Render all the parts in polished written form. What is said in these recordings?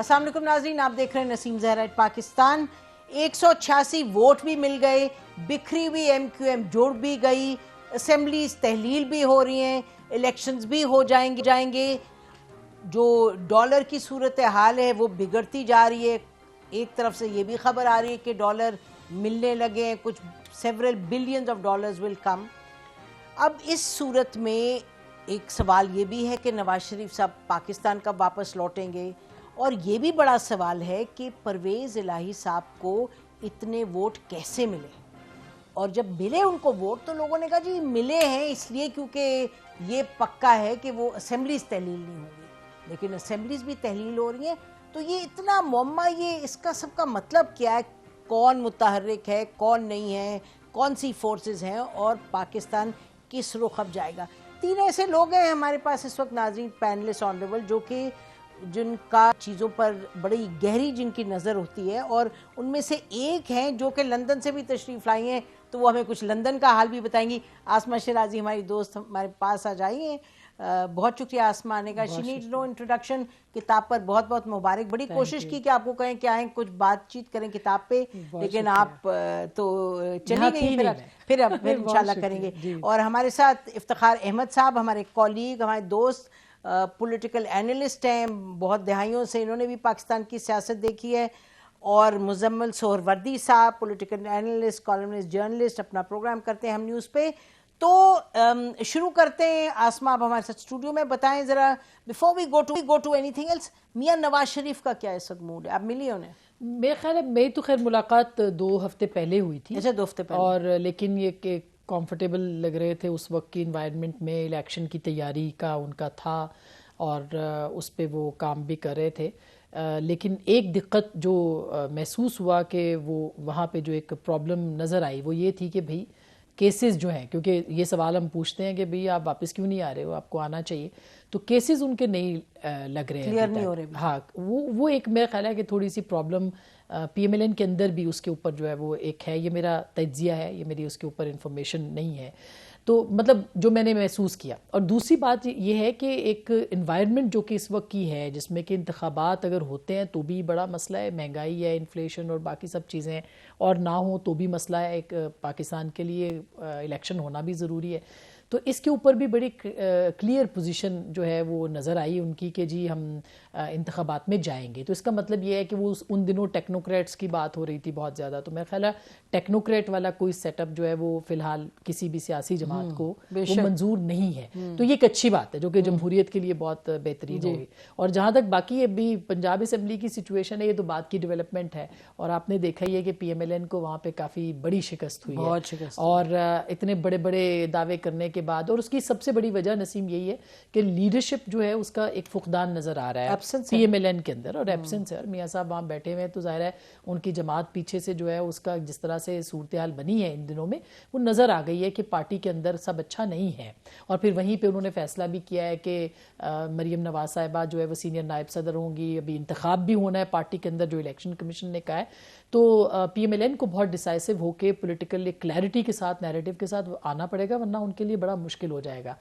السلام علیکم ناظرین، آپ دیکھ رہے ہیں نسیم زہرا ایٹ پاکستان۔ 186 ووٹ بھی مل گئے، بکھری ہوئی ایم کیو ایم جڑ بھی گئی، اسمبلیز تحلیل بھی ہو رہی ہیں، الیکشنز بھی ہو جائیں گے۔ جو ڈالر کی صورتحال ہے وہ بگڑتی جا رہی ہے۔ ایک طرف سے یہ بھی خبر آ رہی ہے کہ ڈالر ملنے لگے ہیں، کچھ سیورل بلینز آف ڈالرز ول کم۔ اب اس صورت میں ایک سوال یہ بھی ہے کہ نواز شریف صاحب پاکستان کب واپس لوٹیں گے، اور یہ بھی بڑا سوال ہے کہ پرویز الہی صاحب کو اتنے ووٹ کیسے ملے، اور جب ملے ان کو ووٹ تو لوگوں نے کہا جی ملے ہیں اس لیے کیونکہ یہ پکا ہے کہ وہ اسمبلیز تحلیل نہیں ہوں گی، لیکن اسمبلیز بھی تحلیل ہو رہی ہیں۔ تو یہ اتنا معمہ، یہ اس کا سب کا مطلب کیا ہے، کون متحرک ہے کون نہیں ہے، کون سی فورسز ہیں، اور پاکستان کس رخ اب جائے گا۔ تین ایسے لوگ ہیں ہمارے پاس اس وقت ناظرین، پینلسٹ آنریبل، جو کہ جن کا چیزوں پر بڑی گہری جن کی نظر ہوتی ہے، اور ان میں سے ایک ہیں جو کہ لندن سے بھی تشریف لائی ہیں، تو وہ ہمیں کچھ لندن کا حال بھی بتائیں گی۔ آسمہ شیرازی ہماری دوست ہمارے پاس آ جائی ہیں۔ بہت شکریہ آسمہ آنے کا۔ شی نیڈز نو انٹروڈکشن۔ کتاب پر بہت بہت مبارک۔ بڑی کوشش کی کہ آپ کو کہیں کہ آئیں کچھ بات چیت کریں کتاب پہ، لیکن آپ تو چلی گئی، پھر انشاءاللہ کریں گے۔ اور ہمارے ساتھ افتخار احمد صاحب، ہمارے کولیگ، ہمارے دوست، پولیٹیکل اینالسٹ ہیں، بہت دہائیوں سے انہوں نے بھی پاکستان کی سیاست دیکھی ہے، اور مزمل سہروردی صاحب، پولیٹیکل اینالسٹ، کالمنسٹ، جرنلسٹ، اپنا پروگرام کرتے ہیں ہم نیوز پہ۔ تو شروع کرتے ہیں۔ آسمہ آپ ہمارے ساتھ اسٹوڈیو میں، بتائیں ذرا before we go to anything else, Mian Nawaz شریف کا کیا اس وقت موڈ ہے؟ آپ ملی انہیں؟ میرے خیال ہے میری تو خیر ملاقات 2 ہفتے پہلے ہوئی تھی۔ اچھا، 2 ہفتے پہلے۔ اور لیکن یہ کہ کمفرٹیبل لگ رہے تھے اس وقت کی انوائرمنٹ میں، الیکشن کی تیاری کا ان کا تھا، اور اس پہ وہ کام بھی کر رہے تھے۔ لیکن ایک دقت جو محسوس ہوا کہ وہ وہاں پہ جو ایک پرابلم نظر آئی وہ یہ تھی کہ بھئی کیسز جو ہیں، کیونکہ یہ سوال ہم پوچھتے ہیں کہ بھئی آپ واپس کیوں نہیں آ رہے ہو، آپ کو آنا چاہیے، تو کیسز ان کے نہیں لگ رہے ہیں، کلیئر نہیں ہو رہے۔ ہاں، وہ ایک میرا خیال ہے کہ تھوڑی سی problem P M L N کے اندر بھی اس کے اوپر جو ہے وہ ایک ہے۔ یہ میرا تجزیہ ہے، یہ میری اس کے اوپر انفارمیشن نہیں ہے، تو مطلب جو میں نے محسوس کیا۔ اور دوسری بات یہ ہے کہ ایک انوائرمنٹ جو کہ اس وقت کی ہے، جس میں کہ انتخابات اگر ہوتے ہیں تو بھی بڑا مسئلہ ہے، مہنگائی ہے، انفلیشن اور باقی سب چیزیں، اور نہ ہوں تو بھی مسئلہ ہے۔ ایک پاکستان کے لیے الیکشن ہونا بھی ضروری ہے، تو اس کے اوپر بھی بڑی کلیئر پوزیشن جو ہے وہ نظر آئی ان کی کہ جی ہم انتخابات میں جائیں گے۔ تو اس کا مطلب یہ ہے کہ وہ ان دنوں ٹیکنوکریٹس کی بات ہو رہی تھی بہت زیادہ، تو میرا خیال ہے ٹیکنوکریٹ والا کوئی سیٹ اپ جو ہے وہ فی الحال کسی بھی سیاسی جماعت کو وہ منظور نہیں ہے، تو یہ ایک اچھی بات ہے جو کہ جمہوریت کے لیے بہت بہترین ہوگی۔ اور جہاں تک باقی ابھی پنجاب اسمبلی کی سچویشن ہے، یہ تو بات کی ڈیولپمنٹ ہے، اور آپ نے دیکھا ہی ہے کہ پی ایم ایل این کو وہاں پہ کافی بڑی شکست ہوئی ہے، اور اتنے بڑے بڑے دعوے کرنے کے بعد، اور اس کی سب سے بڑی وجہ نسیم یہی ہے کہ لیڈرشپ جو ہے اس کا ایک فقدان نظر آ رہا ہے پی ایم ایل این کے اندر، اور ایبسنس ہے۔ اور میاں صاحب وہاں بیٹھے ہوئے ہیں تو ظاہر ہے ان کی جماعت پیچھے سے جو ہے اس کا جس طرح سے صورتحال بنی ہے ان دنوں میں، وہ نظر آ گئی ہے کہ پارٹی کے اندر سب اچھا نہیں ہے۔ اور پھر وہیں پہ انہوں نے فیصلہ بھی کیا ہے کہ مریم نواز صاحبہ جو ہے وہ سینئر نائب صدر ہوں گی، ابھی انتخاب بھی ہونا ہے پارٹی کے اندر جو الیکشن کمیشن نے کہا ہے، تو پی ایم ایل این کو بہت ڈیسائسو ہو کے پولیٹیکل کلیئرٹی کے ساتھ، نیریٹو کے ساتھ آنا پڑے گا، ورنہ ان کے لیے بڑا مشکل ہو جائے گا۔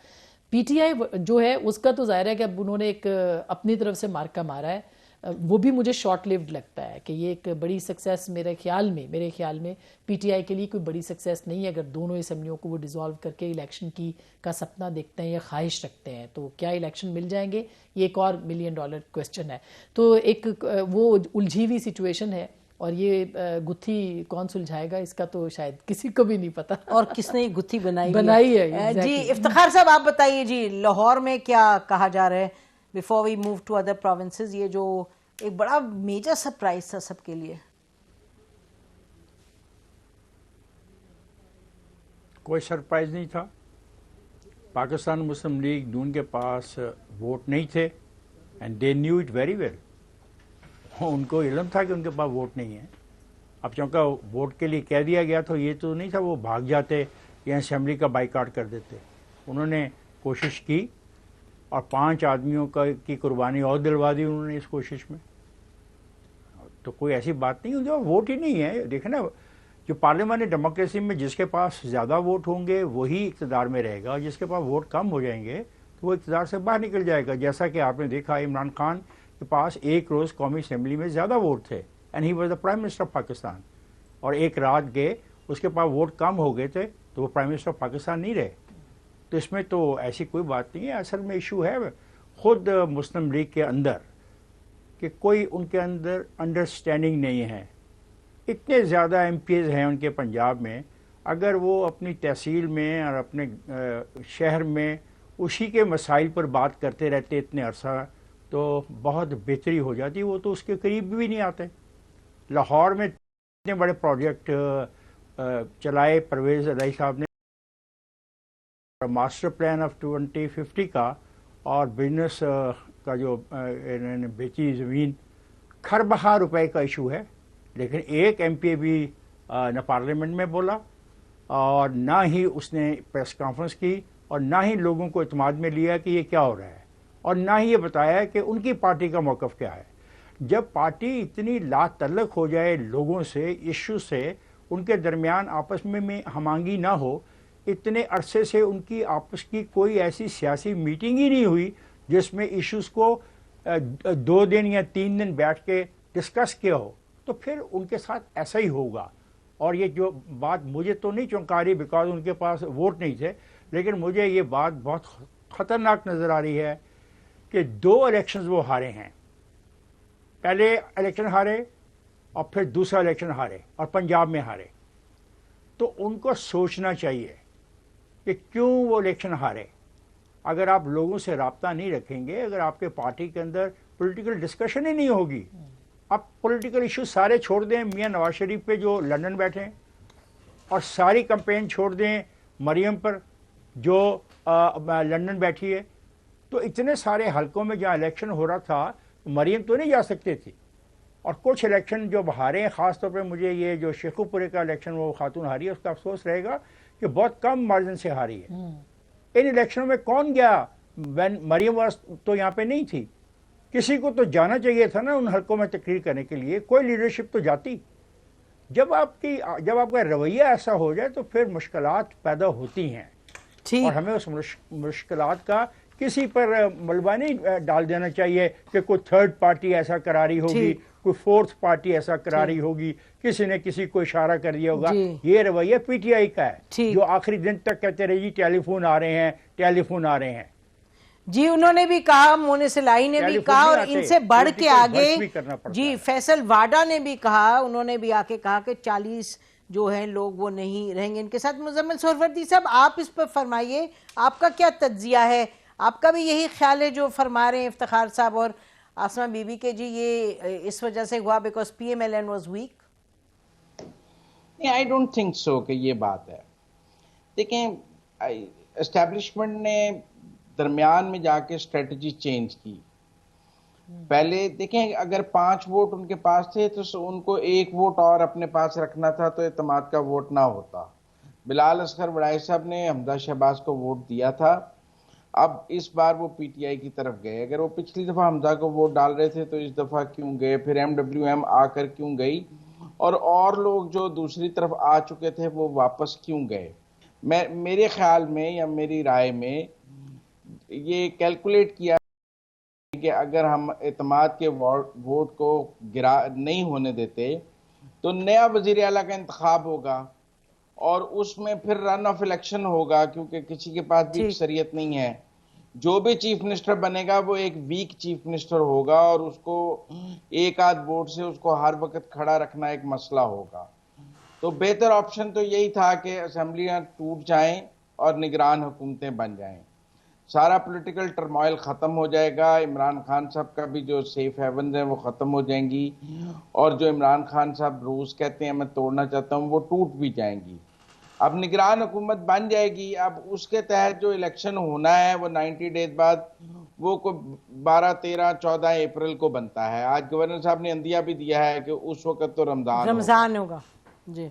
پی ٹی آئی جو ہے اس کا تو ظاہر ہے کہ اب انہوں نے ایک اپنی طرف سے مارکا مارا ہے، وہ بھی مجھے شارٹ لیوڈ لگتا ہے کہ یہ ایک بڑی سکسیس میرے خیال میں پی ٹی آئی کے لیے کوئی بڑی سکسیس نہیں ہے۔ اگر دونوں اسمبلیوں کو وہ ڈیزالو کر کے الیکشن کی کا سپنا دیکھتے ہیں یا خواہش رکھتے ہیں تو کیا الیکشن مل جائیں گے، یہ ایک اور $1 ملین کویسچن ہے۔ تو ایک وہ الجھی ہوئی سچویشن ہے، اور یہ گتھی کون سلجھائے گا اس کا تو شاید کسی کو بھی نہیں پتا، اور کس نے یہ گتھی بنائی ہے۔ جی افتخار صاحب آپ بتائیے، جی لاہور میں کیا کہا جا رہا ہے before we move to other provinces? یہ جو ایک بڑا میجر سرپرائز تھا سب کے لیے۔ کوئی سرپرائز نہیں تھا۔ پاکستان مسلم لیگ نون کے پاس ووٹ نہیں تھے، and they knew it very well. ان کو علم تھا کہ ان کے پاس ووٹ نہیں ہے۔ اب چونکہ ووٹ کے لیے کہہ دیا گیا تو یہ تو نہیں تھا وہ بھاگ جاتے یا اسمبلی کا بائیکاٹ کر دیتے۔ انہوں نے کوشش کی، اور 5 آدمیوں کی قربانی اور دلوا دی انہوں نے اس کوشش میں۔ تو کوئی ایسی بات نہیں ہوتی، ووٹ ہی نہیں ہے۔ دیکھیں نا، جو پارلیمانی ڈیموکریسی میں جس کے پاس زیادہ ووٹ ہوں گے وہی اقتدار میں رہے گا، اور جس کے پاس ووٹ کم ہو جائیں گے تو وہ اقتدار سے باہر نکل جائے گا۔ جیسا کہ آپ نے دیکھا عمران خان کے پاس ایک روز قومی اسمبلی میں زیادہ ووٹ تھے and he was the prime minister of Pakistan, اور ایک رات گئے اس کے پاس ووٹ کم ہو گئے تھے تو وہ پرائم منسٹر آف پاکستان نہیں رہے. تو اس میں تو ایسی کوئی بات نہیں ہے. اصل میں ایشو ہے خود مسلم لیگ کے اندر کہ کوئی ان کے اندر انڈرسٹینڈنگ نہیں ہے. اتنے زیادہ ایم پی ایز ہیں ان کے پنجاب میں, اگر وہ اپنی تحصیل میں اور اپنے شہر میں اسی کے مسائل پر بات کرتے رہتے اتنے عرصہ تو بہت بہتری ہو جاتی. وہ تو اس کے قریب بھی نہیں آتے. لاہور میں اتنے بڑے پروجیکٹ چلائے پرویز الہی صاحب نے, ماسٹر پلان آف 2050 کا, اور بزنس کا جو انہوں نے بیچی زمین, کھربہا روپے کا ایشو ہے, لیکن ایک ایم پی بھی نہ پارلیمنٹ میں بولا اور نہ ہی اس نے پریس کانفرنس کی اور نہ ہی لوگوں کو اعتماد میں لیا کہ یہ کیا ہو رہا ہے, اور نہ ہی یہ بتایا کہ ان کی پارٹی کا موقف کیا ہے. جب پارٹی اتنی لا تعلق ہو جائے لوگوں سے, ایشو سے, ان کے درمیان آپس میں ہم آہنگی نہ ہو, اتنے عرصے سے ان کی آپس کی کوئی ایسی سیاسی میٹنگ ہی نہیں ہوئی جس میں ایشوز کو 2 دن یا 3 دن بیٹھ کے ڈسکس کیا ہو, تو پھر ان کے ساتھ ایسا ہی ہوگا. اور یہ جو بات مجھے تو نہیں چونکاری بیکاز ان کے پاس ووٹ نہیں تھے, لیکن مجھے یہ بات بہت خطرناک نظر آ رہی ہے کہ 2 الیکشنز وہ ہارے ہیں. پہلے الیکشن ہارے اور پھر دوسرا الیکشن ہارے اور پنجاب میں ہارے. تو ان کو سوچنا چاہیے کہ کیوں وہ الیکشن ہارے. اگر آپ لوگوں سے رابطہ نہیں رکھیں گے, اگر آپ کے پارٹی کے اندر پولیٹیکل ڈسکشن ہی نہیں ہوگی, آپ پولیٹیکل ایشو سارے چھوڑ دیں میاں نواز شریف پہ جو لندن بیٹھے ہیں, اور ساری کمپین چھوڑ دیں مریم پر جو لندن بیٹھی ہے, تو اتنے سارے حلقوں میں جہاں الیکشن ہو رہا تھا مریم تو نہیں جا سکتے تھی. اور کچھ الیکشن جو ہارے ہیں, خاص طور پہ مجھے یہ جو شیخو پورے کا الیکشن وہ خاتون ہاری ہے اس کا افسوس رہے گا کہ بہت کم مارجن سے ہاری ہے. ان الیکشنوں میں کون گیا؟ مریم واس تو یہاں پہ نہیں تھی. کسی کو تو جانا چاہیے تھا نا ان حلقوں میں تقریر کرنے کے لیے, کوئی لیڈرشپ تو جاتی. جب آپ کا رویہ ایسا ہو جائے تو پھر مشکلات پیدا ہوتی ہیں, اور ہمیں اس مشکلات کا کسی پر ملبہ نہیں ڈال دینا چاہیے کہ کوئی تھرڈ پارٹی ایسا کرا رہی ہوگی, کوئی فورتھ پارٹی ایسا کرا رہی ہوگی, کسی نے کسی کو اشارہ کر دیا ہوگا. یہ رویہ پی ٹی آئی کا ہے جو آخری دن تک کہتے رہے جی ٹیلی فون آ رہے ہیں, ٹیلی فون آ رہے ہیں. جی انہوں نے بھی کہا, مونس الہی نے بھی کہا, اور ان سے بڑھ کے آگے جی فیصل واڈا نے بھی کہا, انہوں نے بھی آ کے کہا کہ 40 جو ہیں لوگ وہ نہیں رہیں گے ان کے ساتھ. مزمل سہروردی صاحب آپ اس پر فرمائیے, آپ کا کیا تجزیہ ہے؟ آپ کا بھی یہی خیال ہے جو فرما رہے ہیں افتخار صاحب اور آسمہ بی بی کہ جی یہ اس وجہ سے ہوا because P M L N was weak? I don't think so کہ یہ بات ہے. دیکھیں اسٹیبلشمنٹ نے درمیان میں جا کے اسٹریٹجی چینج کی. پہلے دیکھیں اگر 5 ووٹ ان کے پاس تھے تو ان کو 1 ووٹ اور اپنے پاس رکھنا تھا تو اعتماد کا ووٹ نہ ہوتا. بلال اصغر وڑائی صاحب نے حمزہ شہباز کو ووٹ دیا تھا, اب اس بار وہ پی ٹی آئی کی طرف گئے. اگر وہ پچھلی دفعہ حمزہ کو ووٹ ڈال رہے تھے تو اس دفعہ کیوں گئے؟ پھر ایم ڈبلیو ایم آ کر کیوں گئی؟ اور لوگ جو دوسری طرف آ چکے تھے وہ واپس کیوں گئے؟ میرے خیال میں یا میری رائے میں یہ کیلکولیٹ کیا کہ اگر ہم اعتماد کے ووٹ کو گرا نہیں ہونے دیتے تو نیا وزیر اعلیٰ کا انتخاب ہوگا اور اس میں پھر رن آف الیکشن ہوگا, کیونکہ کسی کے پاس بھی اکثریت نہیں ہے. جو بھی چیف منسٹر بنے گا وہ ایک ویک چیف منسٹر ہوگا اور اس کو 1 آدھ ووٹ سے اس کو ہر وقت کھڑا رکھنا ایک مسئلہ ہوگا. تو بہتر آپشن تو یہی تھا کہ اسمبلیاں ٹوٹ جائیں اور نگران حکومتیں بن جائیں. سارا پولیٹیکل ٹرموائل ختم ہو جائے گا. عمران خان صاحب کا بھی جو سیف ہیونز ہیں وہ ختم ہو جائیں گی, اور جو عمران خان صاحب روز کہتے ہیں میں توڑنا چاہتا ہوں وہ ٹوٹ بھی جائیں گی. اب نگران حکومت بن جائے گی. اب اس کے تحت جو الیکشن ہونا ہے وہ 90 ڈیز بعد وہ 12, 13, 14 اپریل کو بنتا ہے. آج گورنر صاحب نے عندیہ بھی دیا ہے کہ اس وقت تو رمضان ہوگا. جی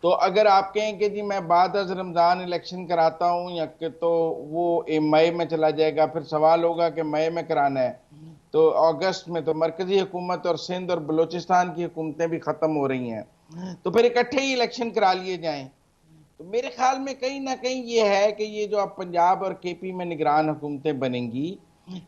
تو اگر آپ کہیں کہ جی میں بعد از رمضان الیکشن کراتا ہوں یا کہ تو وہ مئی میں چلا جائے گا, پھر سوال ہوگا کہ مئی میں کرانا ہے تو اگست میں تو مرکزی حکومت اور سندھ اور بلوچستان کی حکومتیں بھی ختم ہو رہی ہیں, تو پھر اکٹھے ہی الیکشن کرا لیے جائیں. تو میرے خیال میں کہیں نہ کہیں یہ ہے کہ یہ جو اب پنجاب اور کے پی میں نگران حکومتیں بنیں گی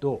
2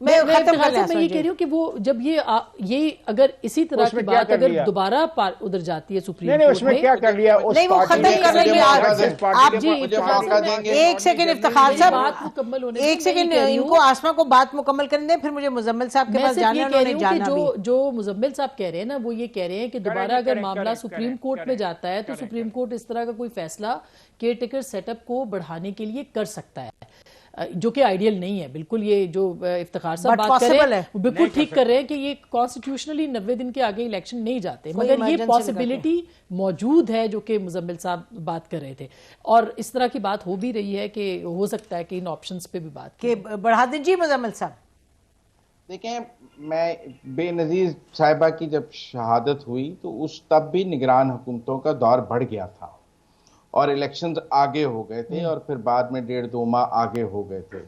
میں ختم کر لیا میں یہ کہہ رہی ہوں کہ وہ جب یہ اگر اسی طرح کی بات اگر دوبارہ ادھر جاتی ہے سپریم کورٹ میں، اس میں کیا کر لیا؟ نہیں وہ ختم کر لیں گے آپ جی ایک سیکنڈ افتخار صاحب، بات مکمل ہونے ایک سیکنڈ ان کو آسما کو بات مکمل کرنے دیں، پھر مجھے مزمل صاحب کے پاس جانا ہے، انہوں نے جانا بھی۔ جو مزمل صاحب کہہ رہے ہیں نا، وہ یہ کہہ رہے ہیں کہ دوبارہ اگر معاملہ سپریم کورٹ میں جاتا ہے تو سپریم کورٹ اس طرح کا کوئی فیصلہ کیئر ٹیکر سیٹ اپ کو بڑھانے کے لیے کر سکتا ہے، جو کہ آئیڈیل نہیں ہے بالکل۔ یہ جو افتخار صاحب بات کر رہے ہیں وہ بالکل ٹھیک کر رہے ہیں کہ یہ کانسٹیٹیوشنلی 90 دن کے آگے الیکشن نہیں جاتے، مگر یہ پاسبلٹی موجود ہے جو کہ مزمل صاحب بات کر رہے تھے، اور اس طرح کی بات ہو بھی رہی ہے کہ ہو سکتا ہے کہ ان آپشنز پہ بھی بات کہ بڑھا دیں۔ جی مزمل صاحب دیکھیں، میں بے نظیر صاحبہ کی جب شہادت ہوئی تو تب بھی نگران حکومتوں کا دور بڑھ گیا تھا اور الیکشنز آگے ہو گئے تھے، اور پھر بعد میں 1.5-2 ماہ آگے ہو گئے تھے۔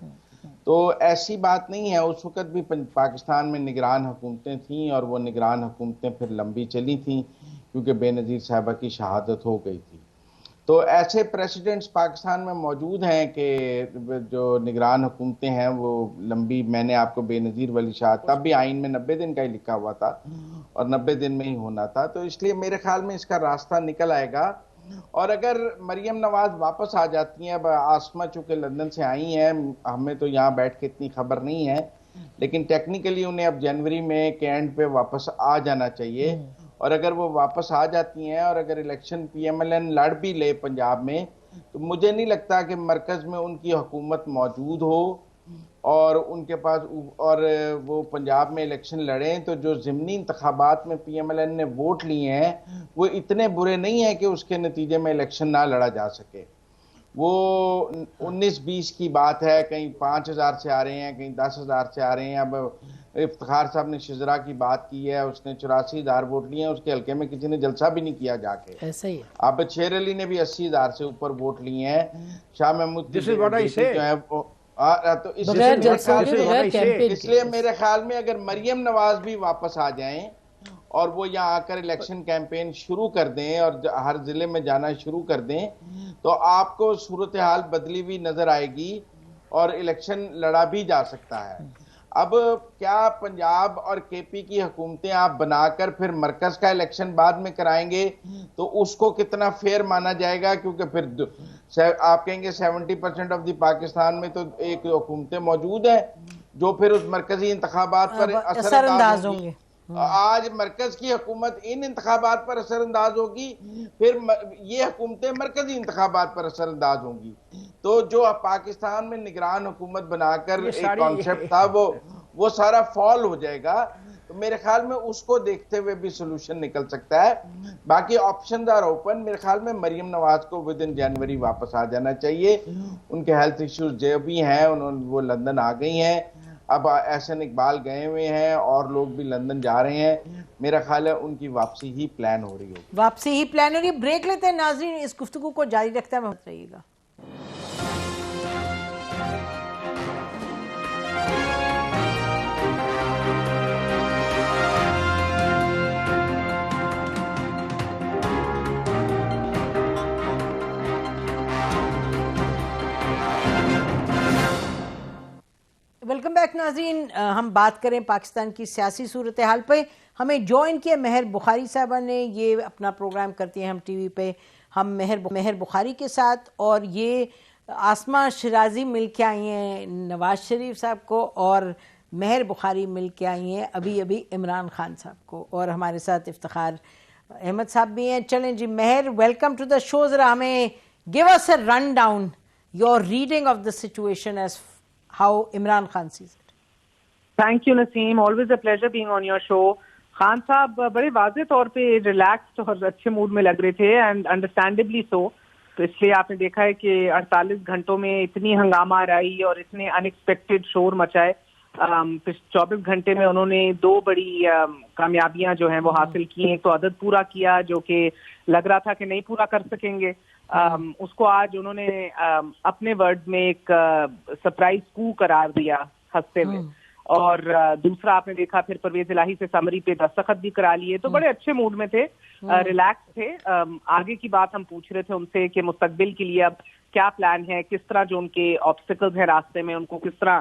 تو ایسی بات نہیں ہے، اس وقت بھی پاکستان میں نگران حکومتیں تھیں، اور وہ نگران حکومتیں پھر لمبی چلی تھیں کیونکہ بے نظیر صاحبہ کی شہادت ہو گئی تھی۔ تو ایسے پریسیڈنٹس پاکستان میں موجود ہیں کہ جو نگران حکومتیں ہیں وہ لمبی، میں نے آپ کو بے نظیر والی شہادت، تب بھی آئین میں 90 دن کا ہی لکھا ہوا تھا اور 90 دن میں ہی ہونا تھا، تو اس لیے میرے خیال میں اس کا راستہ نکل آئے گا۔ اور اگر مریم نواز واپس آ جاتی ہیں، آسما چونکہ لندن سے آئی ہیں، ہمیں تو یہاں بیٹھ کے اتنی خبر نہیں ہے، لیکن ٹیکنیکلی انہیں اب جنوری میں کے اینڈ پہ واپس آ جانا چاہیے، اور اگر وہ واپس آ جاتی ہیں اور اگر election P M L N لڑ بھی لے پنجاب میں، تو مجھے نہیں لگتا کہ مرکز میں ان کی حکومت موجود ہو اور ان کے پاس، اور وہ پنجاب میں الیکشن لڑیں تو جو ضمنی انتخابات میں پی ایم ایل این نے ووٹ لیے ہیں وہ اتنے برے نہیں ہیں کہ اس کے نتیجے میں الیکشن نہ لڑا جا سکے۔ وہ 19-20 کی بات ہے، کہیں 5,000 سے آ رہے ہیں، کہیں 10,000 سے آ رہے ہیں۔ اب افتخار صاحب نے شجرا کی بات کی ہے، اس نے 84,000 ووٹ لیے ہیں، اس کے حلقے میں کسی نے جلسہ بھی نہیں کیا جا کے۔ ایسا ہی ہے۔ اب شیر علی نے بھی 80,000 سے اوپر ووٹ لیے ہیں، شاہ محمود جو ہے وہ، تو اس لیے میرے خیال میں اگر مریم نواز بھی واپس آ جائیں اور وہ یہاں آ کر الیکشن کیمپین شروع کر دیں اور ہر ضلع میں جانا شروع کر دیں تو آپ کو صورتحال بدلی ہوئی نظر آئے گی اور الیکشن لڑا بھی جا سکتا ہے۔ اب کیا پنجاب اور کے پی کی حکومتیں آپ بنا کر پھر مرکز کا الیکشن بعد میں کرائیں گے تو اس کو کتنا فیئر مانا جائے گا، کیونکہ پھر آپ کہیں گے 70% آف دی پاکستان میں تو ایک حکومتیں موجود ہیں جو پھر اس مرکزی انتخابات پر اثر انداز ہوں گے۔ آج مرکز کی حکومت ان انتخابات پر اثر انداز ہوگی، پھر یہ حکومتیں مرکزی انتخابات پر اثر انداز ہوں گی، تو جو پاکستان میں نگران حکومت بنا کر ایک کانسیپٹ تھا وہ سارا فال ہو جائے گا۔ تو میرے خیال میں اس کو دیکھتے ہوئے بھی سولوشن نکل سکتا ہے، باقی آپشنز آر اوپن۔ میرے خیال میں مریم نواز کو ودن جنوری واپس آ جانا چاہیے، ان کے ہیلتھ ایشوز جو بھی ہیں وہ لندن آ گئی ہیں، اب احسن اقبال گئے ہوئے ہیں اور لوگ بھی لندن جا رہے ہیں، میرا خیال ہے ان کی واپسی ہی پلان ہو رہی ہوگی۔ واپسی ہی پلان ہو رہی ہے۔ بریک لیتے ہیں ناظرین، اس گفتگو کو جاری رکھتا ہے، محمد رہیے گا۔ ویلکم بیک ناظرین، ہم بات کریں پاکستان کی سیاسی صورتحال پہ۔ ہمیں جوائن کیا مہر بخاری صاحبہ نے، یہ اپنا پروگرام کرتی ہیں ہم ٹی وی پہ، ہم مہر بخاری کے ساتھ، اور یہ آسما شیرازی مل کے آئی ہیں نواز شریف صاحب کو، اور مہر بخاری مل کے آئی ہیں ابھی عمران خان صاحب کو، اور ہمارے ساتھ افتخار احمد صاحب بھی ہیں۔ چلیں جی مہر، ویلکم ٹو دا شو۔ ذرا ہمیں give us a run down your reading of the situation as how Imran Khan sees it. Thank you Naseem, always a pleasure being on your show. Khan صاحب بڑے واضح طور پہ ریلیکسڈ اور اچھے mood میں لگ رہے تھے، اینڈ انڈرسٹینڈیبلی سو، تو اس لیے آپ نے دیکھا ہے کہ 48 گھنٹوں میں اتنی ہنگامہ آرائی اور اتنے ان ایکسپیکٹڈ شور مچائے۔ 24 گھنٹے میں انہوں نے 2 بڑی کامیابیاں جو ہیں وہ حاصل کی ہیں۔ ایک تو عدد پورا کیا جو کہ لگ رہا تھا کہ نہیں پورا کر سکیں گے، اس کو آج انہوں نے اپنے ورڈ میں ایک سرپرائز کو قرار دیا ہنستے ہوئے، اور دوسرا آپ نے دیکھا پھر پرویز الہی سے سمری پہ دستخط بھی کرا لیے، تو بڑے اچھے موڈ میں تھے، ریلیکس تھے۔ آگے کی بات ہم پوچھ رہے تھے ان سے کہ مستقبل کے لیے اب کیا پلان ہے، کس طرح جو ان کے آبسٹیکلز ہیں راستے میں ان کو کس طرح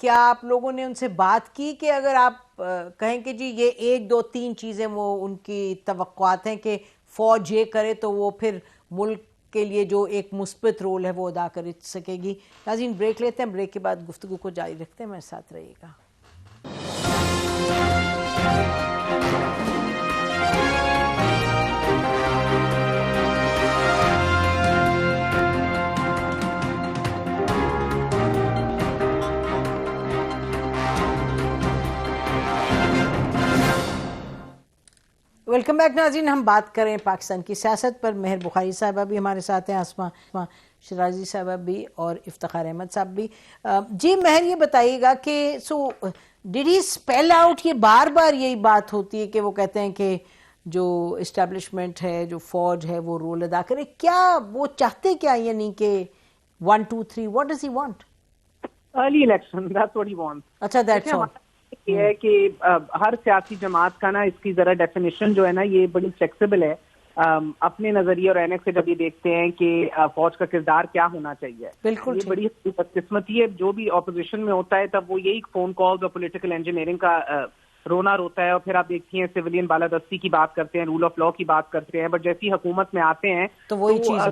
کیا آپ لوگوں نے ان سے بات کی کہ اگر آپ کہیں کہ جی یہ 1 2 3 چیزیں وہ ان کی توقعات ہیں کہ فوج یہ کرے تو وہ پھر ملک کے لیے جو ایک مثبت رول ہے وہ ادا کر سکے گی؟ ناظرین بریک لیتے ہیں، بریک کے بعد گفتگو کو جاری رکھتے ہیں، میرے ساتھ رہیے گا۔ ویلکم بیک ناظرین، ہم بات کریں پاکستان کی سیاست پر۔ مہر بخاری صاحبہ بھی ہمارے ساتھ ہیں، آسماں شرازی صاحبہ بھی اور افتخار احمد صاحب بھی۔ جی مہر، یہ بتائیے گا کہ ڈیڈ ہی اسپیل آؤٹ، یہ بار بار یہی بات ہوتی ہے کہ وہ کہتے ہیں کہ جو اسٹیبلشمنٹ ہے، جو فوج ہے، وہ رول ادا کرے، کیا وہ چاہتے کیا؟ یعنی کہ 1 2 3 what does he want؟ Early election, that's what he wants۔ اچھا، دیٹس آل۔ یہ ہے کہ ہر سیاسی جماعت کا نا اس کی ذرا ڈیفینیشن جو ہے نا یہ بڑی فلیکسیبل ہے۔ اپنے نظریے اور اینک سے جب یہ دیکھتے ہیں کہ فوج کا کردار کیا ہونا چاہیے، بالکل یہ بڑی بدقسمتی ہے۔ جو بھی اپوزیشن میں ہوتا ہے تب وہ یہی فون کالز اور پولیٹیکل انجینئرنگ کا رونا روتا ہے، اور پھر آپ دیکھتی ہیں سویلین بالادستی کی بات کرتے ہیں، رول آف لا کی بات کرتے ہیں، بٹ جیسی حکومت میں آتے ہیں تو وہی چیز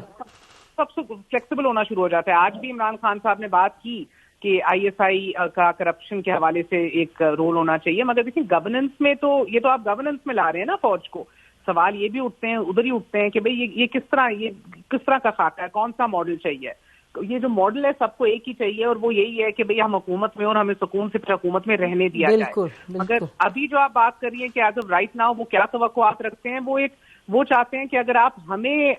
سب سے فلیکسیبل ہونا شروع ہو جاتا ہے۔ آج بھی عمران خان صاحب نے بات کی کہ آئی ایس آئی کا کرپشن کے حوالے سے ایک رول ہونا چاہیے، مگر دیکھیں گورننس میں تو یہ تو آپ گورننس میں لا رہے ہیں نا فوج کو۔ سوال یہ بھی اٹھتے ہیں، ادھر ہی اٹھتے ہیں کہ بھئی یہ کس طرح کا خاکہ ہے، کون سا ماڈل چاہیے؟ یہ جو ماڈل ہے سب کو ایک ہی چاہیے، اور وہ یہی ہے کہ بھئی ہم حکومت میں اور ہمیں سکون سے حکومت میں رہنے دیا جائے۔ مگر ابھی جو آپ بات کر رہی ہیں کہ ایز آف رائٹ ناؤ وہ کیا توقعات رکھتے ہیں، وہ چاہتے ہیں کہ اگر آپ ہمیں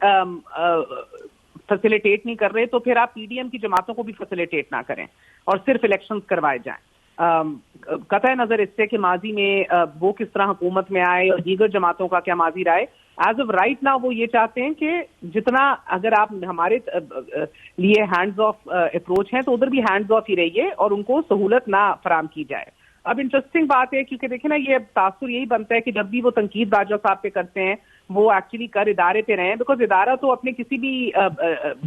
فیسیلیٹیٹ نہیں کر رہے تو پھر آپ پی ڈی ایم کی جماعتوں کو بھی فیسیلیٹیٹ نہ کریں اور صرف الیکشنز کروائے جائیں۔ قطع نظر اس سے کہ ماضی میں وہ کس طرح حکومت میں آئے اور دیگر جماعتوں کا کیا ماضی رہا ہے، ایز آف رائٹ ناؤ وہ یہ چاہتے ہیں کہ جتنا اگر آپ ہمارے لیے ہینڈز آف اپروچ ہیں تو ادھر بھی ہینڈز آف ہی رہیے اور ان کو سہولت نہ فراہم کی جائے۔ اب انٹرسٹنگ بات ہے کیونکہ دیکھیں نا یہ تاثر یہی بنتا ہے کہ جب بھی وہ تنقید باجوہ صاحب پہ کرتے ہیں وہ ایکچولی کر ادارے پہ رہے ہیں، بیکاز ادارہ تو اپنے کسی بھی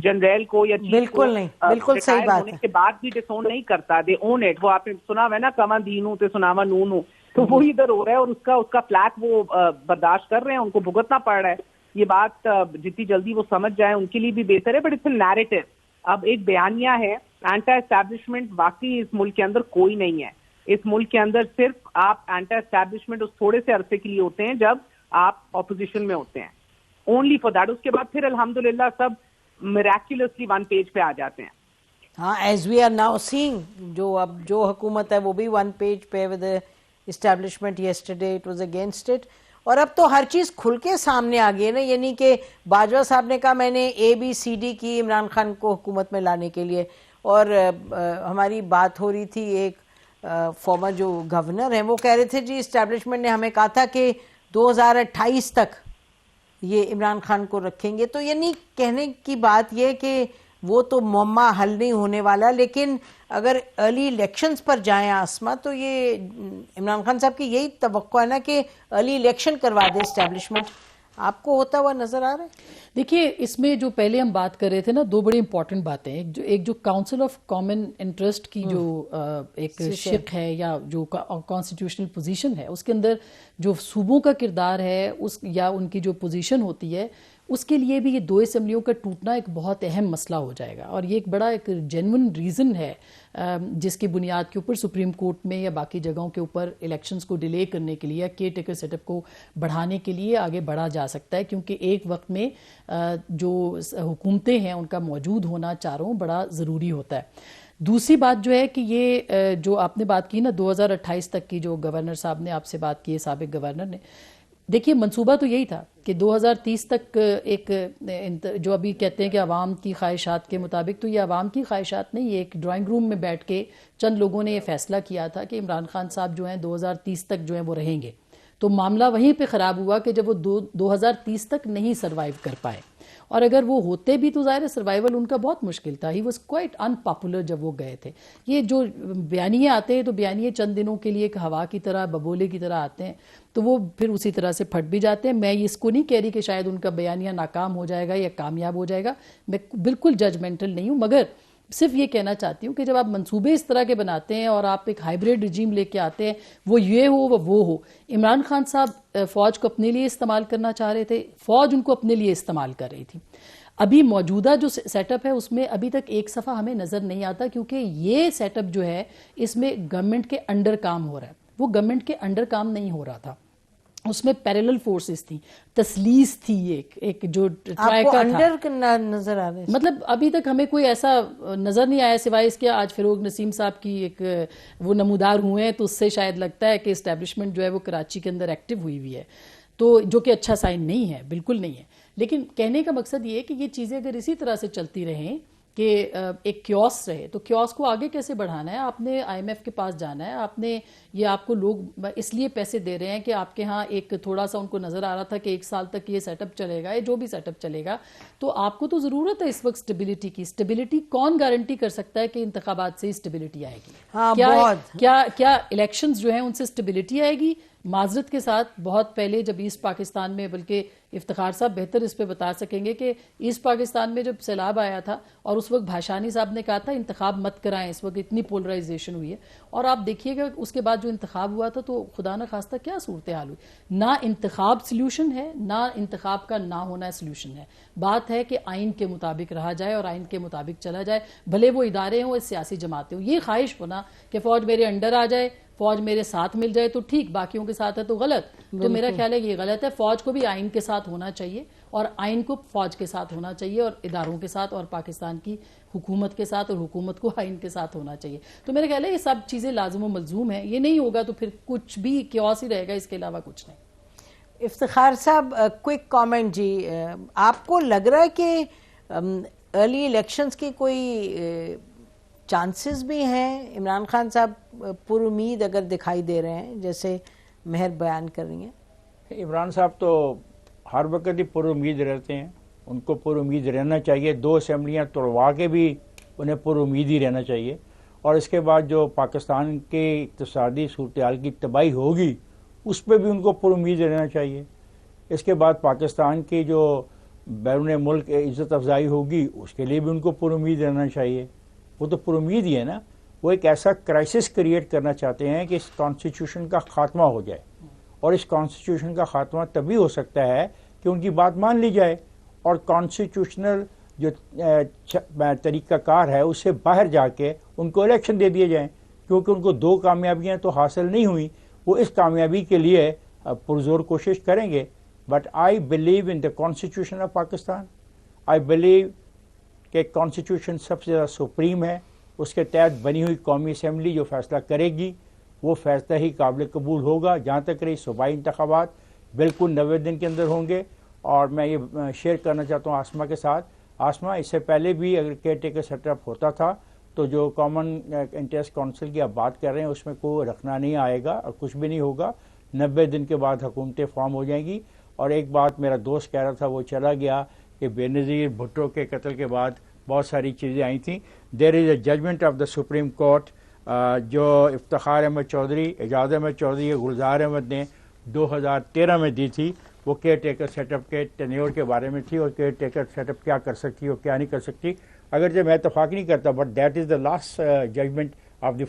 جنرل کو یا بالکل نہیں، بالکل صحیح بات ہونے کے بعد بھی ڈس اون نہیں کرتا، دے اون اٹ۔ وہ آپ نے سنا ہے نا، کما دینوں تے سناوا نونوں، تو وہی ادھر ہو رہا ہے اور اس کا فلیک وہ برداشت کر رہے ہیں، ان کو بھگتنا پڑ رہا ہے۔ یہ بات جتنی جلدی وہ سمجھ جائیں ان کے لیے بھی بہتر ہے، بٹ اٹس اے نیریٹو۔ اب ایک بیانیہ ہے، اینٹا اسٹیبلشمنٹ واقعی اس ملک کے اندر کوئی نہیں ہے۔ اس ملک کے اندر صرف آپ اینٹا اسٹیبلشمنٹ اس تھوڑے سے عرصے کے لیے ہوتے ہیں جب آپ اپوزیشن میں ہوتے ہیں، اونلی فار دیٹ۔ اس کے بعد پھر الحمدللہ سب میریکولسلی 1 پیج پہ آ جاتے ہیں۔ ہاں، ایز وی آر ناؤ سینگ، جو حکومت ہے وہ بھی 1 پیج پہ with establishment yesterday it was against it, اور اب تو ہر چیز کھل کے سامنے آ گئی ہے نا۔ یعنی کہ باجوہ صاحب نے کہا میں نے ABCD کی عمران خان کو حکومت میں لانے کے لیے، اور ہماری بات ہو رہی تھی ایک فارمر جو گورنر ہیں وہ کہہ رہے تھے جی اسٹیبلشمنٹ نے ہمیں کہا تھا کہ 2028 تک یہ عمران خان کو رکھیں گے۔ تو یعنی کہنے کی بات یہ کہ وہ تو معمہ حل نہیں ہونے والا، لیکن اگر ارلی الیکشنز پر جائیں آسما تو یہ عمران خان صاحب کی یہی توقع ہے نا کہ ارلی الیکشن کروا دے اسٹیبلشمنٹ۔ آپ کو ہوتا ہوا نظر آ رہا ہے؟ دیکھیے اس میں جو پہلے ہم بات کر رہے تھے نا، 2 بڑی امپورٹنٹ باتیں، ایک جو کاؤنسل آف کامن انٹرسٹ کی جو ایک شق ہے یا جو کانسٹیٹیوشنل پوزیشن ہے، اس کے اندر جو صوبوں کا کردار ہے یا ان کی جو پوزیشن ہوتی ہے، اس کے لیے بھی یہ 2 اسمبلیوں کا ٹوٹنا ایک بہت اہم مسئلہ ہو جائے گا، اور یہ ایک بڑا ایک جینون ریزن ہے جس کی بنیاد کے اوپر سپریم کورٹ میں یا باقی جگہوں کے اوپر الیکشنز کو ڈیلے کرنے کے لیے یا کیئر ٹیکر سیٹ اپ کو بڑھانے کے لیے آگے بڑھا جا سکتا ہے، کیونکہ ایک وقت میں جو حکومتیں ہیں ان کا موجود ہونا چاروں بڑا ضروری ہوتا ہے۔ دوسری بات جو ہے کہ یہ جو آپ نے بات کی نا 2028 تک کی، جو گورنر صاحب نے آپ سے بات کی ہے، سابق گورنر نے، دیکھیے منصوبہ تو یہی تھا کہ 2030 تک ایک جو ابھی کہتے ہیں کہ عوام کی خواہشات کے مطابق، تو یہ عوام کی خواہشات نہیں، یہ ایک ڈرائنگ روم میں بیٹھ کے چند لوگوں نے یہ فیصلہ کیا تھا کہ عمران خان صاحب جو ہیں 2030 تک جو ہیں وہ رہیں گے۔ تو معاملہ وہیں پہ خراب ہوا کہ جب وہ 2030 تک نہیں سروائیو کر پائے، اور اگر وہ ہوتے بھی تو ظاہر سروائیول ان کا بہت مشکل تھا۔ He was quite in popular جب وہ گئے تھے۔ یہ جو بیانیے آتے ہیں تو بیانیے چند دنوں کے لیے ایک ہوا کی طرح، ببولے کی طرح آتے ہیں، تو وہ پھر اسی طرح سے پھٹ بھی جاتے ہیں۔ میں اس کو نہیں کہہ رہی کہ شاید ان کا بیانیہ ناکام ہو جائے گا یا کامیاب ہو جائے گا، میں بالکل ججمنٹل نہیں ہوں، مگر صرف یہ کہنا چاہتی ہوں کہ جب آپ منصوبے اس طرح کے بناتے ہیں اور آپ ایک ہائیبریڈ رجیم لے کے آتے ہیں, وہ یہ ہو وہ ہو. عمران خان صاحب فوج کو اپنے لیے استعمال کرنا چاہ رہے تھے, فوج ان کو اپنے لیے استعمال کر رہی تھی. ابھی موجودہ جو سیٹ اپ ہے اس میں ابھی تک ایک صفحہ ہمیں نظر نہیں آتا, کیونکہ یہ سیٹ اپ جو ہے اس میں گورنمنٹ کے انڈر کام ہو رہا ہے. وہ گورنمنٹ کے انڈر کام نہیں ہو رہا تھا, اس میں پیرلل فورسز تھی, تسلیس تھی, ایک جو ٹرائیکا تھا. انڈر نظر آ رہے ہیں, مطلب ابھی تک ہمیں کوئی ایسا نظر نہیں آیا سوائے اس کے آج فروغ نسیم صاحب کی ایک وہ نمودار ہوئے ہیں, تو اس سے شاید لگتا ہے کہ اسٹیبلشمنٹ جو ہے وہ کراچی کے اندر ایکٹیو ہوئی ہے, تو جو کہ اچھا سائن نہیں ہے, بالکل نہیں ہے. لیکن کہنے کا مقصد یہ ہے کہ یہ چیزیں اگر اسی طرح سے چلتی رہیں کہ ایک کیوس رہے, تو کیوس کو آگے کیسے بڑھانا ہے؟ آپ نے آئی ایم ایف کے پاس جانا ہے, آپ نے یہ آپ کو لوگ اس لیے پیسے دے رہے ہیں کہ آپ کے ہاں ایک تھوڑا سا ان کو نظر آ رہا تھا کہ 1 سال تک یہ سیٹ اپ چلے گا, یہ جو بھی سیٹ اپ چلے گا, تو آپ کو تو ضرورت ہے اس وقت اسٹیبلٹی کی. اسٹیبلٹی کون گارنٹی کر سکتا ہے کہ انتخابات سے اسٹیبلٹی آئے گی؟ کیا الیکشنز جو ہیں ان سے اسٹیبلٹی آئے گی؟ معذرت کے ساتھ بہت پہلے جب ایسٹ پاکستان میں, بلکہ افتخار صاحب بہتر اس پہ بتا سکیں گے کہ ایسٹ پاکستان میں جب سیلاب آیا تھا اور اس وقت بھاشانی صاحب نے کہا تھا انتخاب مت کرائیں, اس وقت اتنی پولرائزیشن ہوئی ہے, اور آپ دیکھیے گا اس کے بعد جو انتخاب ہوا تھا تو خدا نہ خواستہ کیا صورتحال ہوئی. نہ انتخاب سلیوشن ہے, نہ انتخاب کا نہ ہونا سلیوشن ہے. بات ہے کہ آئین کے مطابق رہا جائے اور آئین کے مطابق چلا جائے, بھلے وہ ادارے ہوں, سیاسی جماعتیں ہوں. یہ خواہش ہونا کہ فوج میرے انڈر آ جائے, فوج میرے ساتھ مل جائے تو ٹھیک, باقیوں کے ساتھ ہے تو غلط. تو میرا خیال ہے یہ غلط ہے. فوج کو بھی آئین کے ساتھ ہونا چاہیے, اور آئین کو فوج کے ساتھ ہونا چاہیے, اور اداروں کے ساتھ, اور پاکستان کی حکومت کے ساتھ, اور حکومت کو آئین کے ساتھ ہونا چاہیے. تو میرا خیال ہے یہ سب چیزیں لازم و ملزوم ہیں. یہ نہیں ہوگا تو پھر کچھ بھی کیوس ہی رہے گا, اس کے علاوہ کچھ نہیں. افتخار صاحب کوئک کامنٹ جی, آپ کو لگ رہا ہے کہ ارلی الیکشنز کی کوئی چانسز بھی ہیں؟ عمران خان صاحب پر امید اگر دکھائی دے رہے ہیں جیسے مہر بیان کر رہی ہیں. عمران صاحب تو ہر وقت ہی پر امید رہتے ہیں, ان کو پر امید رہنا چاہیے. 2 اسمبلیاں توڑوا کے بھی انہیں پر امید ہی رہنا چاہیے, اور اس کے بعد جو پاکستان کے اقتصادی صورتحال کی تباہی ہوگی اس پہ بھی ان کو پر امید رہنا چاہیے. اس کے بعد پاکستان کی جو بیرون ملک عزت افزائی ہوگی اس کے لیے بھی ان کو پر امید رہنا چاہیے. وہ تو پر امید ہی ہے نا. وہ ایک ایسا کرائسس کریٹ کرنا چاہتے ہیں کہ اس کانسٹیٹیوشن کا خاتمہ ہو جائے, اور اس کانسٹیٹیوشن کا خاتمہ تبھی ہو سکتا ہے کہ ان کی بات مان لی جائے, اور کانسٹیٹیوشنل جو طریقہ کار ہے اس سے باہر جا کے ان کو الیکشن دے دیے جائیں, کیونکہ ان کو 2 کامیابیاں تو حاصل نہیں ہوئیں. وہ اس کامیابی کے لیے پرزور کوشش کریں گے. But I believe in the constitution of Pakistan. I believe کہ کانسٹیٹیوشن سب سے زیادہ سپریم ہے. اس کے تحت بنی ہوئی قومی اسمبلی جو فیصلہ کرے گی وہ فیصلہ ہی قابل قبول ہوگا. جہاں تک رہی صوبائی انتخابات, بالکل 90 دن کے اندر ہوں گے. اور میں یہ شیئر کرنا چاہتا ہوں آسما کے ساتھ. آسما, اس سے پہلے بھی اگر کیئر ٹیکر سیٹ اپ ہوتا تھا تو جو کامن انٹرسٹ کونسل کی آپ بات کر رہے ہیں اس میں کوئی رکھنا نہیں آئے گا اور کچھ بھی نہیں ہوگا. 90 دن کے بعد حکومتیں فارم ہو جائیں گی. اور ایک بات میرا دوست کہہ رہا تھا, وہ چلا گیا, کہ بے نظیر بھٹو کے قتل کے بعد بہت ساری چیزیں آئی تھیں. There is a judgment of the Supreme Court جو افتخار احمد چودھری, اعجاز احمد چودھری, گلزار احمد نے 2013 میں دی تھی. وہ کیئر ٹیکر سیٹ اپ کے ٹینیور کے بارے میں تھی, اور کیئر ٹیکر سیٹ اپ کیا کر سکتی اور کیا نہیں کر سکتی. اگرچہ میں اتفاق نہیں کرتا, but that is the last judgment of the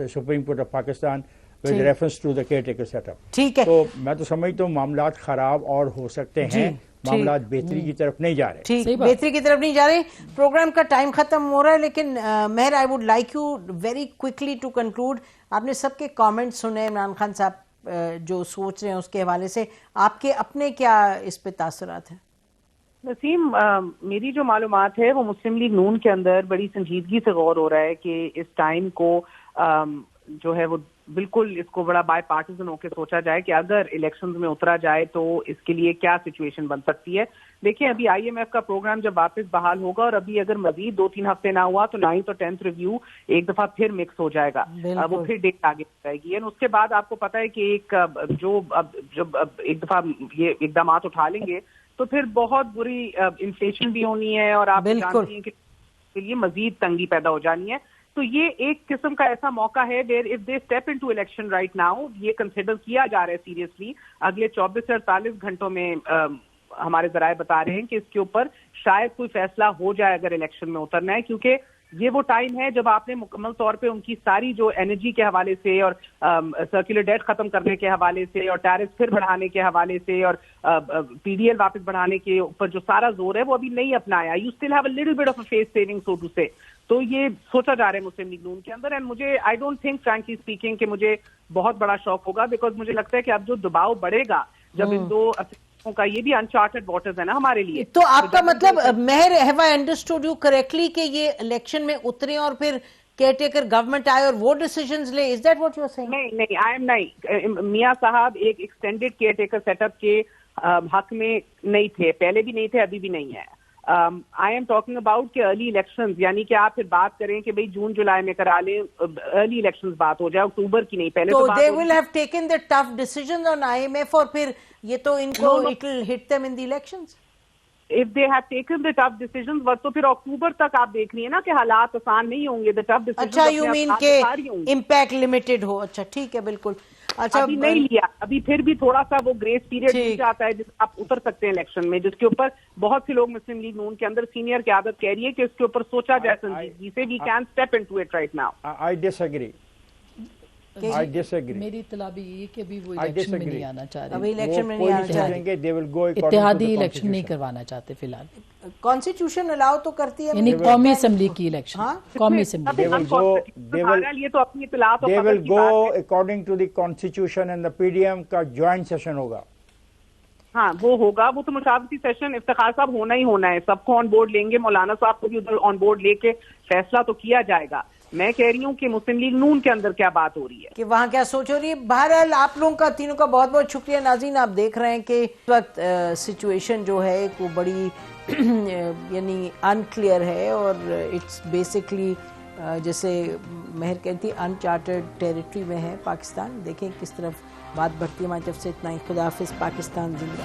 Supreme Court of Pakistan with reference to the caretaker set up. ٹھیک ہے, تو میں تو سمجھتا ہوں معاملات خراب اور ہو سکتے ہیں, معاملات بہتری کی طرف نہیں جا رہے. ٹھیک, بہتری کی طرف نہیں جا رہے. پروگرام کا ٹائم ختم ہو رہا ہے, لیکن Mehr I would like you very quickly to conclude. آپ نے سب کے کامنٹ سنے, عمران خان صاحب جو سوچ رہے ہیں اس کے حوالے سے آپ کے اپنے کیا اس پہ تاثرات ہیں؟ نسیم, میری جو معلومات ہے وہ مسلم لیگ نون کے اندر بڑی سنجیدگی سے غور ہو رہا ہے کہ اس ٹائم کو جو ہے وہ بالکل اس کو بڑا بائی پارٹیزن ہو کے سوچا جائے کہ اگر الیکشنز میں اترا جائے تو اس کے لیے کیا سچویشن بن سکتی ہے. دیکھیں, ابھی آئی ایم ایف کا پروگرام جب واپس بحال ہوگا, اور ابھی اگر مزید 2-3 ہفتے نہ ہوا تو 9th اور 10th ریویو ایک دفعہ پھر مکس ہو جائے گا, وہ پھر ڈیٹ آگے جائے گی. اس کے بعد آپ کو پتہ ہے کہ جب ایک دفعہ یہ اقدامات اٹھا لیں گے تو پھر بہت بری انفلیشن بھی ہونی ہے, اور آپ جانتی ہیں کہ اس کے لیے مزید تنگی پیدا ہو جانی ہے. تو یہ ایک قسم کا ایسا موقع ہے where if they step into election right now, یہ کنسیڈر کیا جا رہا ہے سیریسلی. اگلے 24 سے 48 گھنٹوں میں ہمارے ذرائع بتا رہے ہیں کہ اس کے اوپر شاید کوئی فیصلہ ہو جائے اگر الیکشن میں اترنا ہے, کیونکہ یہ وہ ٹائم ہے جب آپ نے مکمل طور پہ ان کی ساری جو انرجی کے حوالے سے اور سرکولر ڈیٹ ختم کرنے کے حوالے سے اور ٹیرس پھر بڑھانے کے حوالے سے اور پی ڈی ایل واپس بڑھانے کے اوپر جو سارا زور ہے وہ ابھی نہیں اپنایا. You still have a little bit of a face saving so to say. تو یہ سوچا جا رہا ہے مسلم لیگ نون کے اندر. اینڈ مجھے آئی ڈونٹ تھنک فرینکلی اسپیکنگ کہ مجھے بہت بڑا شوق ہوگا, بیکاز مجھے لگتا ہے کہ اب جو دباؤ بڑھے گا جب ان دو کا, یہ بھی انچارٹڈ واٹرز ہے نا ہمارے لیے. تو آپ کا مطلب مہر, have I understood you correctly کہ یہ الیکشن میں اترے اور پھر کیئر ٹیکر گورنمنٹ آئے اور وہ ڈیسیژنز لے, is that what you are saying? نہیں آئی ایم نہیں. میاں صاحب ایک extended caretaker set up کے حق میں نہیں تھے, پہلے بھی نہیں تھے, ابھی بھی نہیں ہے. آئی ایم ٹاکنگ اباؤٹ کہ ارلی الیکشنز, یعنی کہ آپ پھر بات کریں کہ بھئی جون جولائی میں کرا لیں, ارلی الیکشنز بات ہو جائے, اکتوبر کی نہیں, پہلے تو تو they will have taken the tough decisions on IMF اور پھر یہ تو ان کو it will hit them in the elections. if they have taken the tough decisions, تو پھر اکتوبر تک آپ دیکھ رہی ہیں نا کہ حالات آسان نہیں ہوں گے. the tough decisions اچھا یو مین کہ کہ امپیکٹ لمیٹڈ ہو. اچھا ٹھیک ہے, بالکل. اچھا ابھی نہیں لیا, ابھی پھر بھی تھوڑا سا وہ گریس پیریڈ مل جاتا ہے جس آپ اتر سکتے ہیں الیکشن میں, جس کے اوپر بہت سے لوگ مسلم لیگ نون کے اندر سینئر قیادت کہہ رہی ہے کہ اس کے اوپر سوچا جائے سنجیدگی سے. We can step into it right now. I disagree. I disagree. میری اطلاع بھی یہ کہ ابھی وہ الیکشن میں نہیں آنا چاہ ابھی رہے, الیکشن میں نہیں آنا چاہ رہے, they will go according to the اتحادی الیکشن نہیں کروانا چاہتے فی الحال. کانسٹیٹیوشن الاؤ تو کرتی ہے, یعنی قومی اسمبلی کی الیکشن, قومی اسمبلی. یہ تو اپنی اطلاعات they will go according to the constitution and the PDM کا joint session ہوگا. ہاں وہ ہوگا, وہ تو مشاورتی سیشن افتخار صاحب ہونا ہی ہونا ہے, سب کو آن بورڈ لیں گے, مولانا صاحب کو بھی ادھر آن بورڈ لے کے فیصلہ تو کیا جائے گا. میں کہہ رہی ہوں کہ مسلم لیگ نون کے اندر کیا بات ہو رہی ہے, کہ وہاں کیا سوچ ہو رہی ہے. بہرحال آپ لوگوں کا تینوں کا بہت بہت شکریہ. ناظرین آپ دیکھ رہے ہیں کہ اس وقت سچویشن جو ہے وہ بڑی یعنی انکلیئر ہے اور اٹس بیسکلی جیسے مہر کہتی انچارٹڈ ٹیریٹری میں ہے پاکستان. دیکھیں کس طرف بات بڑھتی ہے. ہماری طرف سے اتنا ہی. خدا حافظ. پاکستان زندہ.